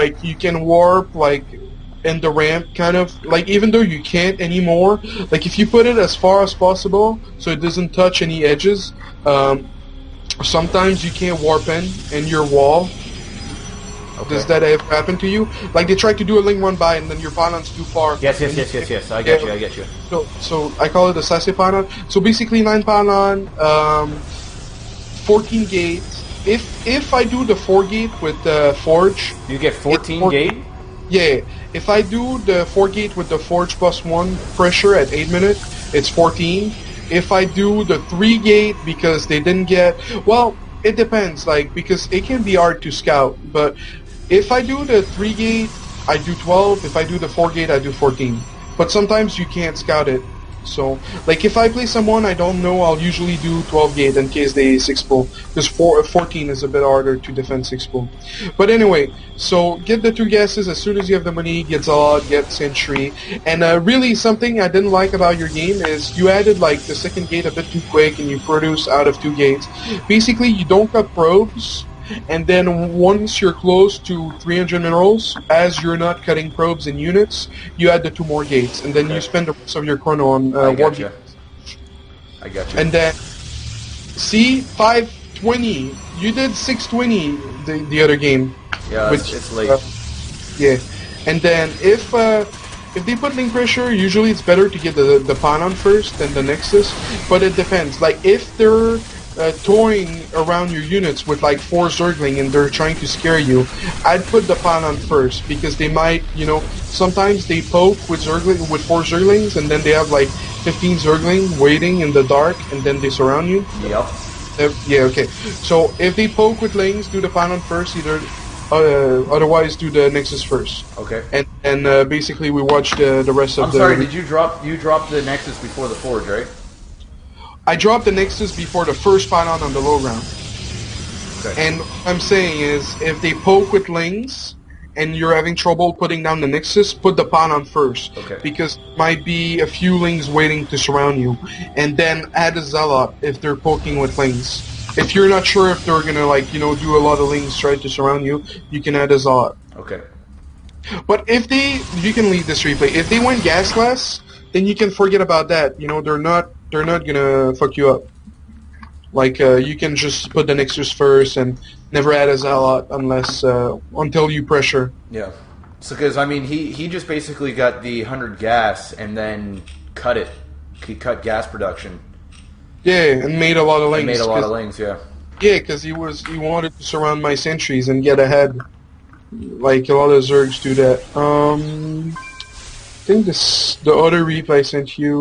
like you can warp like in the ramp, kind of like, even though you can't anymore. Like if you put it as far as possible so it doesn't touch any edges. Sometimes you can't warp in your wall. Okay. Does that ever happen to you? Like they try to do a link run by and then your pylon's too far. Yes. I get you. So I call it a sassy pylon. So basically 9 pylon, 14 gate. If I do the 4 gate with the forge, you get 14 gate. Yeah. If I do the 4 gate with the forge plus 1 pressure at 8 minutes, it's 14. If I do the 3 gate because they didn't get, well, it depends, like, because it can be hard to scout, but if I do the 3 gate, I do 12. If I do the 4 gate, I do 14. But sometimes you can't scout it. So, like, if I play someone I don't know, I'll usually do 12 gate in case they 6-pull. Because 14 is a bit harder to defend 6-pull. But anyway, so get the 2 gases as soon as you have the money, get Zod, get Sentry. And really, something I didn't like about your game is you added, like, the second gate a bit too quick and you produce out of 2 gates. Basically, you don't cut probes. And then once you're close to 300 minerals, as you're not cutting probes in units, you add the 2 more gates, and then you spend the rest of your chrono on warp gates. I got you. And then, see, 520. You did 620 the other game. Yeah, which, it's late. Yeah, and then if they put link pressure, usually it's better to get the pylon first than the Nexus, but it depends. Like if they're toying around your units with like 4 Zergling and they're trying to scare you, I'd put the pylon first because they might, you know, sometimes they poke with 4 Zerglings and then they have like 15 Zergling waiting in the dark and then they surround you. Yep. Yeah, okay. So if they poke with lings, do the pylon first, either otherwise do the Nexus first. Okay. And basically we watch the rest of I'm sorry, did you drop the Nexus before the Forge, right? I dropped the Nexus before the first pylon on the low ground. Okay. And what I'm saying is, if they poke with lings, and you're having trouble putting down the Nexus, put the pylon first. Okay. Because might be a few lings waiting to surround you. And then add a Zealot if they're poking with lings. If you're not sure if they're gonna, like, you know, do a lot of lings try to surround you, you can add a Zealot. Okay. But if you can leave this replay. If they went gasless, then you can forget about that. You know, they're not gonna fuck you up. Like, you can just put the Nexus first and never add a Zealot unless, until you pressure. Yeah. So, because, I mean, he just basically got the 100 gas and then cut it. He cut gas production. Yeah, and made a lot of lings. Yeah. Yeah, because he wanted to surround my sentries and get ahead. Like, a lot of Zergs do that. I think the other replay I sent you.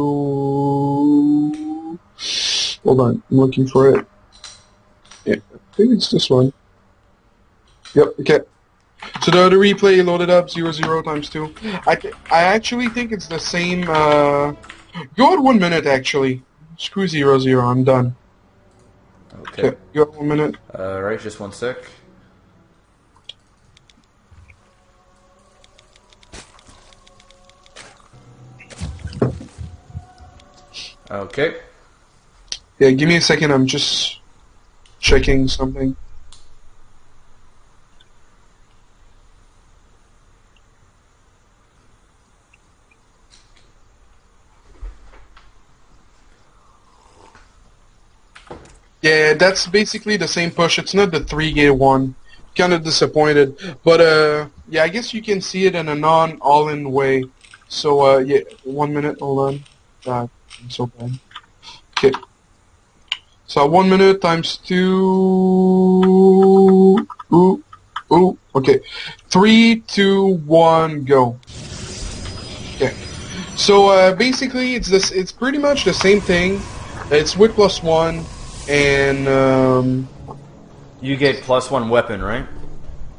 Hold on, I'm looking for it. Yeah, I think it's this one. Yep. Okay. So the other replay loaded up 00 times 2. I actually think it's the same. Go at 1 minute actually. Screw 00. I'm done. Okay. Go at 1 minute. Right, just 1 sec. Okay. Yeah, give me a second. I'm just checking something. Yeah, that's basically the same push. It's not the 3-gate one. Kind of disappointed, but yeah, I guess you can see it in a non-all-in way. So yeah, 1 minute. Hold on. God, I'm so bad. Okay. So 1 minute times 2. Ooh. Okay. 3, 2, 1, go. Okay. So basically, it's pretty much the same thing. It's wit plus 1, and you get +1 weapon, right?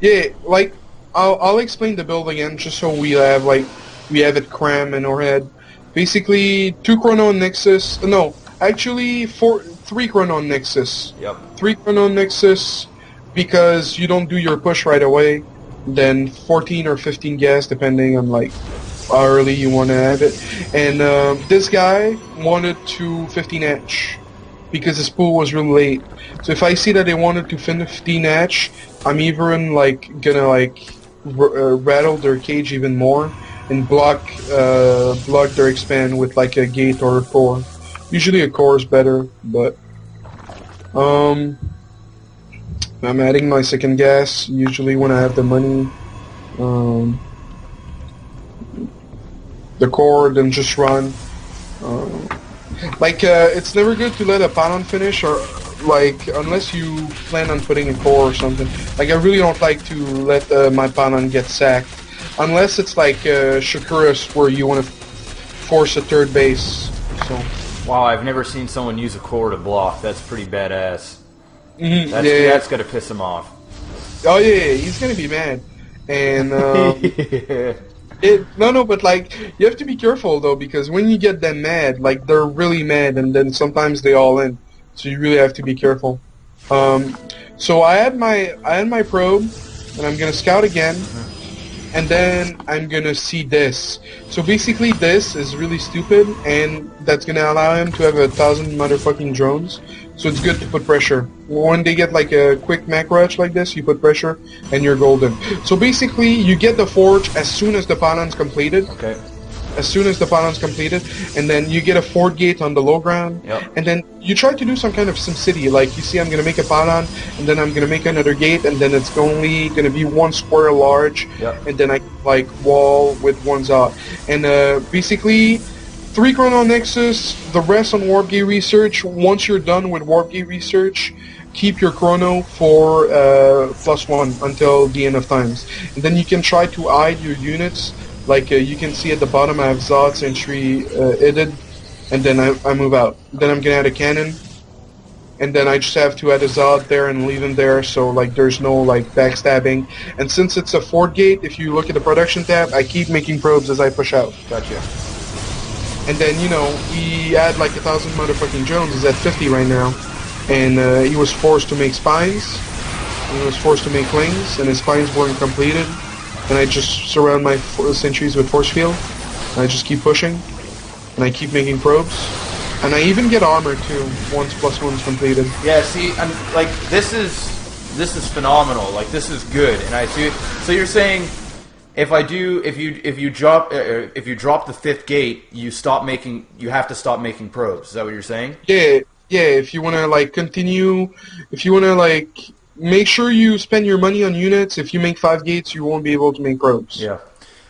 Yeah, like I'll explain the build again, just so we have it crammed in our head. Basically, 2 Chrono Nexus. No, actually 3 Chrono Nexus. Yep. 3 Chrono Nexus, because you don't do your push right away. Then 14 or 15 gas, depending on like how early you want to have it. And this guy wanted to 15 etch because his pool was really late. So if I see that they wanted to 15 etch, I'm even like gonna like rattle their cage even more and block their expand with like a gate or a core. Usually a core is better, but I'm adding my second gas usually when I have the money. The core, then just run. It's never good to let a pylon finish, or like unless you plan on putting a core or something. Like I really don't like to let my pylon get sacked, unless it's like Shakuras where you want to force a third base. So. Wow, I've never seen someone use a core to block. That's pretty badass. Mm-hmm. That's gonna piss him off. Oh yeah, he's gonna be mad, and but like you have to be careful though, because when you get them mad, like they're really mad, and then sometimes they all in, so you really have to be careful. So I had my probe, and I'm gonna scout again, and then I'm gonna see this. So basically, this is really stupid, and that's gonna allow him to have 1,000 motherfucking drones. So it's good to put pressure. When they get like a quick Mac rush like this, you put pressure and you're golden. So basically, you get the forge as soon as the pylon's completed. Okay. As soon as the pylon's completed, and then you get a fort gate on the low ground. Yep. And then you try to do some kind of SimCity. Like you see, I'm gonna make a pylon, and then I'm gonna make another gate, and then it's only gonna be one square large. Yep. And then I like wall with ones out. And basically. 3 Chrono Nexus, the rest on Warp Gate research. Once you're done with Warp Gate research, keep your Chrono for +1 until the end of times. And then you can try to hide your units. Like you can see at the bottom I have Zod Sentry hidden, and then I move out. Then I'm gonna add a cannon, and then I just have to add a Zod there and leave him there, so like there's no like backstabbing. And since it's a fort gate, if you look at the production tab, I keep making probes as I push out. Gotcha. And then, you know, he had like 1,000 motherfucking Jones. He's at 50 right now. And he was forced to make spines. He was forced to make wings, and his spines weren't completed. And I just surround my sentries with force field. And I just keep pushing. And I keep making probes. And I even get armor too, once +1's completed. Yeah, see, I'm like this is phenomenal. Like this is good, and I see. So you're saying if you drop the 5th gate, you have to stop making probes. Is that what you're saying? Yeah. If you wanna like continue, if you wanna like make sure you spend your money on units. If you make 5 gates, you won't be able to make probes. Yeah.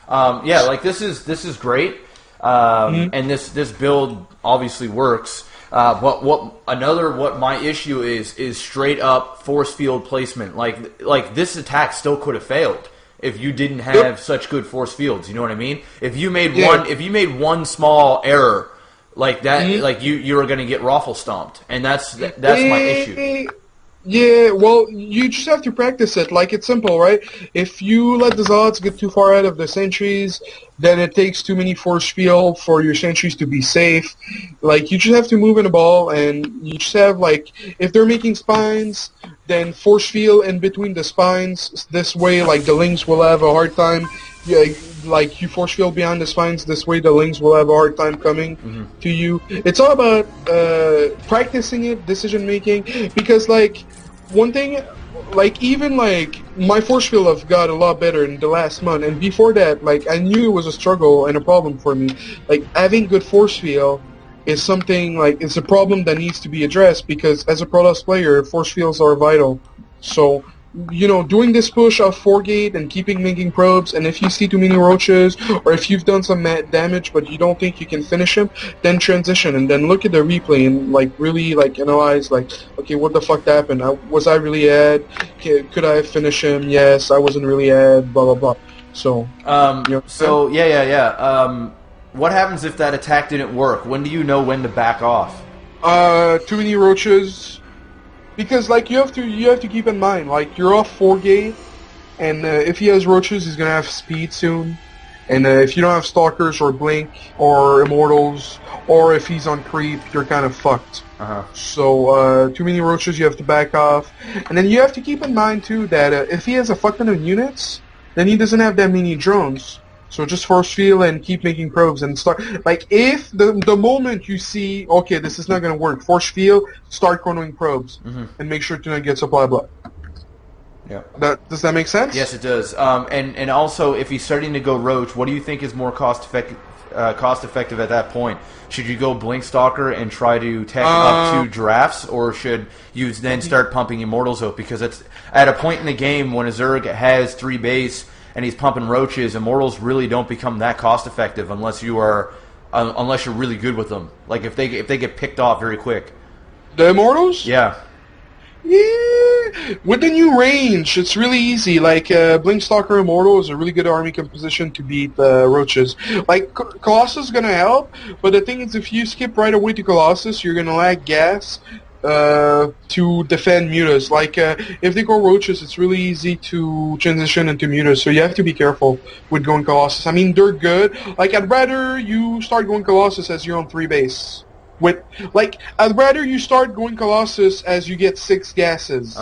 Like this is great. And this build obviously works. What my issue is straight up force field placement. Like this attack still could have failed if you didn't have such good force fields. You know what I mean? If you made one small error like that, like you were gonna get raffle stomped, and that's my issue. Yeah, well, you just have to practice it. Like, it's simple, right? If you let the Zods get too far out of the sentries, then it takes too many force field for your sentries to be safe. Like, you just have to move in the ball, and you just have, like, if they're making spines, then force field in between the spines. This way, like, the Lings will have a hard time. Yeah, like, you force field behind the spines. This way, the Lings will have a hard time coming to you. It's all about practicing it, decision making, because, like, one thing, like, even, like, my force field have got a lot better in the last month, and before that, like, I knew it was a struggle and a problem for me. Like, having good force field is something, like, it's a problem that needs to be addressed, because as a Protoss player, force fields are vital. So, you know, doing this push off 4-gate and keeping making probes, and if you see too many roaches, or if you've done some damage but you don't think you can finish him, then transition, and then look at the replay and, like, really, like, analyze, like, okay, what the fuck happened? Was I really ad? Could I finish him? Yes, I wasn't really ad, blah, blah, blah. So, what happens if that attack didn't work? When do you know when to back off? Too many roaches. Because, like, you have to keep in mind, like, you're off 4-gate, and if he has roaches, he's gonna have speed soon. And if you don't have stalkers or blink or immortals, or if he's on creep, you're kind of fucked. So too many roaches, you have to back off. And then you have to keep in mind too that if he has a fuck ton of units, then he doesn't have that many drones. So just force field and keep making probes and start. Like, if the moment you see, okay, this is not going to work, force field, start chronoing probes and make sure to not get supply block. Yeah. Does that make sense? Yes, it does. And also, if he's starting to go roach, what do you think is more cost effective at that point? Should you go Blink Stalker and try to tech up to drafts, or should you then start pumping Immortals out? Because it's at a point in the game when a Zerg has 3 base and he's pumping roaches, Immortals really don't become that cost effective unless you're really good with them. Like if they get picked off very quick. The Immortals? Yeah. Yeah, with the new range, it's really easy. Like Blink Stalker Immortal is a really good army composition to beat roaches. Like Colossus is gonna help, but the thing is, if you skip right away to Colossus, you're gonna lack gas to defend mutas. Like if they go roaches, it's really easy to transition into mutas. So you have to be careful with going Colossus. I mean, they're good. Like I'd rather you start going Colossus as you're on 3 base. I'd rather you start going Colossus as you get 6 gases.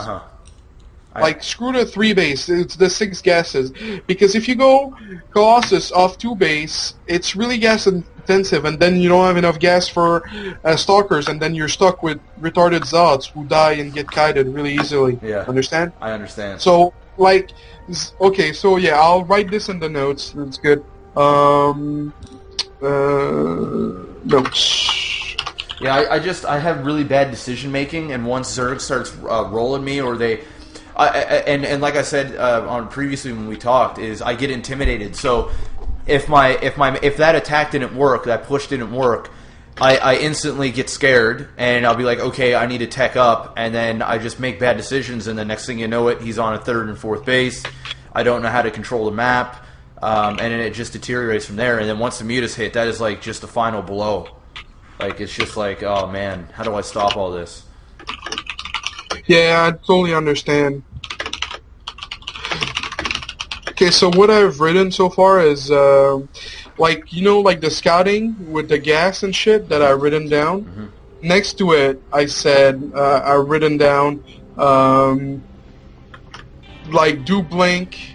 Screw the 3 base, it's the 6 gases. Because if you go Colossus off 2 base, it's really gas intensive, and then you don't have enough gas for Stalkers, and then you're stuck with retarded Zods who die and get kited really easily. Yeah. Understand? I understand. So, okay, so yeah, I'll write this in the notes. That's good. Notes. Yeah, I have really bad decision making, and once Zerg starts rolling me, or and like I said on previously when we talked, is I get intimidated. So if that attack didn't work, that push didn't work, I instantly get scared, and I'll be like, okay, I need to tech up, and then I just make bad decisions, and the next thing you know he's on a 3rd and 4th base. I don't know how to control the map, and then it just deteriorates from there. And then once the mutas hit, that is like just the final blow. Like, it's just like, oh man, how do I stop all this? Yeah, I totally understand. Okay, so what I've written so far is, like the scouting with the gas and shit that I've written down. Mm-hmm. Next to it, I said, I've written down, do blink.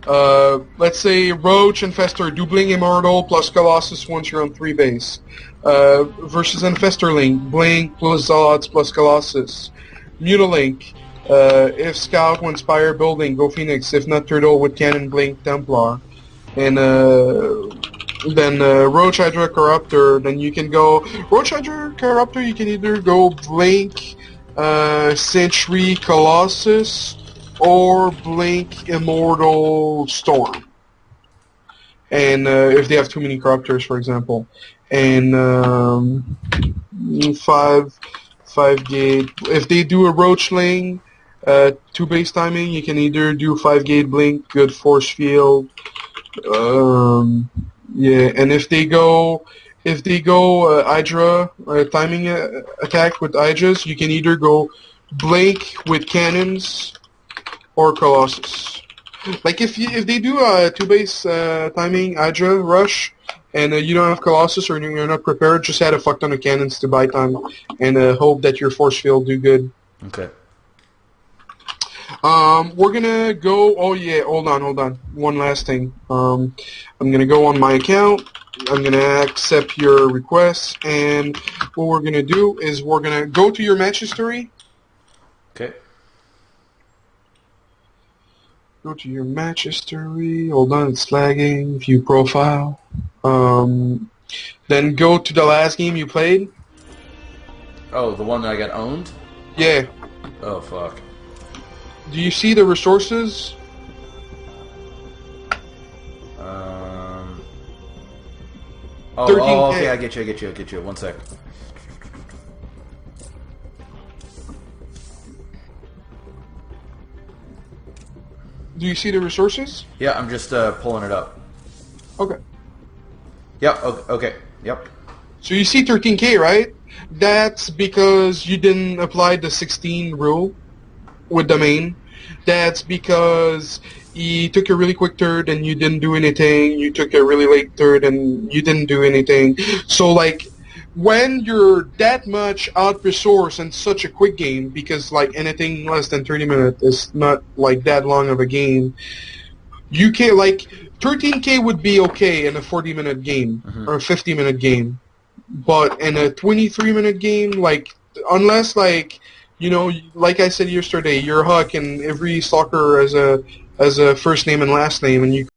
Let's say Roach Infestor, do blink Immortal plus Colossus once you're on 3 base. Versus Infestorlink, Blink plus Zods plus Colossus. Mutalink, if Scout when Spire building, go Phoenix. If not Turtle with Cannon, Blink Templar. And then Roach Hydra Corruptor, then you can go Roach Hydra Corruptor, you can either go Blink Sentry Colossus or Blink Immortal Storm. And if they have too many Corruptors, for example. And 5 gate. If they do a Roachling, 2 base timing, you can either do 5 gate blink, good force field. Yeah, and if they go Hydra timing attack with Hydras, you can either go blink with cannons or Colossus. Like if they do a 2 base timing Hydra rush, and you don't have Colossus or you're not prepared, just add a fuck ton of cannons to buy time and hope that your force field do good. Okay. We're gonna go. Oh yeah, hold on. One last thing. I'm gonna go on my account. I'm gonna accept your request, and what we're gonna do is we're gonna go to your match history. Okay. Go to your match history. Hold on, it's lagging. View profile. Then go to the last game you played. Oh, the one that I got owned? Yeah. Oh, fuck. Do you see the resources? Okay, I get you. 1 sec. Do you see the resources? Yeah, I'm just pulling it up. Okay. Yep, okay, yep. So you see 13K, right? That's because you didn't apply the 16 rule with the main. That's because you took a really quick third and you didn't do anything. You took a really late third and you didn't do anything. So, like, when you're that much out-resourced in such a quick game, because, like, anything less than 30 minutes is not, like, that long of a game, you can't, like, 13K would be okay in a 40-minute game or a 50-minute game. But in a 23-minute game, like, unless, like, you know, like I said yesterday, you're Huck, and every stalker has a first name and last name, and you